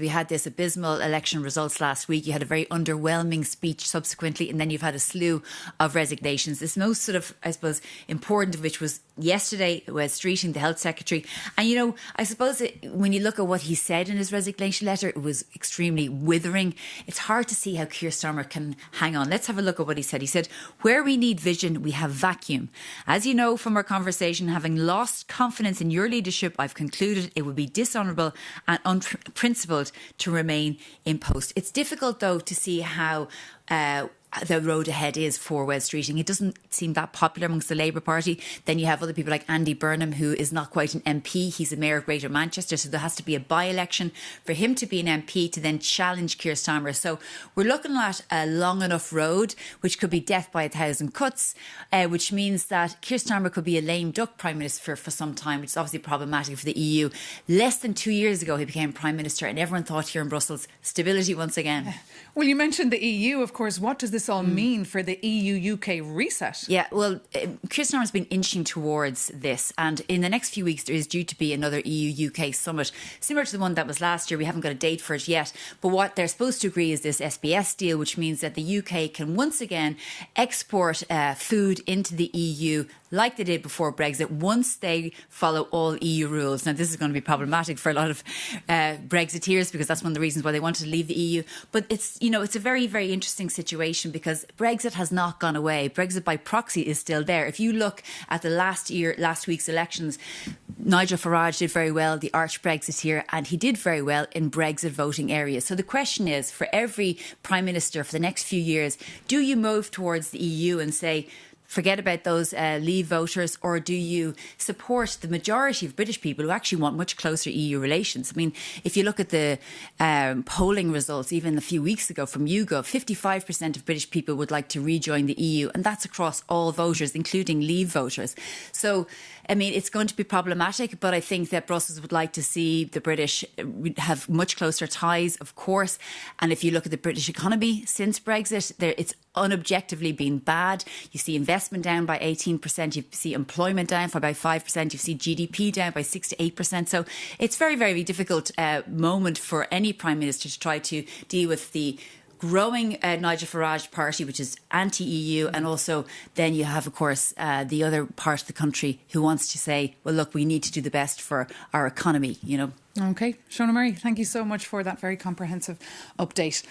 We had this abysmal election results last week. You had a very underwhelming speech subsequently, and then you've had a slew of resignations. This most sort of, I suppose, important of which was yesterday, Wes Streeting, the health secretary. And, I suppose when you look at what he said in his resignation letter, it was extremely withering. It's hard to see how Keir Starmer can hang on. Let's have a look at what he said. He said, "Where we need vision, we have vacuum. As you know from our conversation, having lost confidence in your leadership, I've concluded it would be dishonourable and unprincipled to remain in post." It's difficult, though, to see how the road ahead is for Wes Streeting. It doesn't seem that popular amongst the Labour Party. Then you have other people like Andy Burnham, who is not quite an MP. He's a mayor of Greater Manchester, so there has to be a by-election for him to be an MP to then challenge Keir Starmer. So we're looking at a long enough road, which could be death by 1,000 cuts, which means that Keir Starmer could be a lame duck Prime Minister for some time, which is obviously problematic for the EU. Less than 2 years ago, he became Prime Minister, and everyone thought here in Brussels, stability once again. Well, you mentioned the EU, of course. What does this all mean for the EU-UK reset? Yeah, well, Keir Starmer's been inching towards this, and in the next few weeks there is due to be another EU-UK summit, similar to the one that was last year. We haven't got a date for it yet, but what they're supposed to agree is this SBS deal, which means that the UK can once again export food into the EU like they did before Brexit, once they follow all EU rules. Now, this is going to be problematic for a lot of Brexiteers, because that's one of the reasons why they wanted to leave the EU. But it's a very, very interesting situation, because Brexit has not gone away. Brexit by proxy is still there. If you look at the last week's elections, Nigel Farage did very well, the arch Brexiteer, and he did very well in Brexit voting areas. So the question is, for every Prime Minister for the next few years, do you move towards the EU and say, forget about those Leave voters, or do you support the majority of British people who actually want much closer EU relations? I mean, if you look at the polling results, even a few weeks ago from YouGov, 55% of British people would like to rejoin the EU, and that's across all voters, including Leave voters. So, I mean, it's going to be problematic, but I think that Brussels would like to see the British have much closer ties, of course. And if you look at the British economy since Brexit, it's unobjectively been bad. You see investment down by 18%, you see employment down by about 5%, you see GDP down by 6 to 8%. So it's very, very difficult moment for any Prime Minister to try to deal with the growing Nigel Farage party, which is anti-EU, and also then you have, of course, the other part of the country who wants to say, well, look, we need to do the best for our economy, OK. Shona Murray, thank you so much for that very comprehensive update.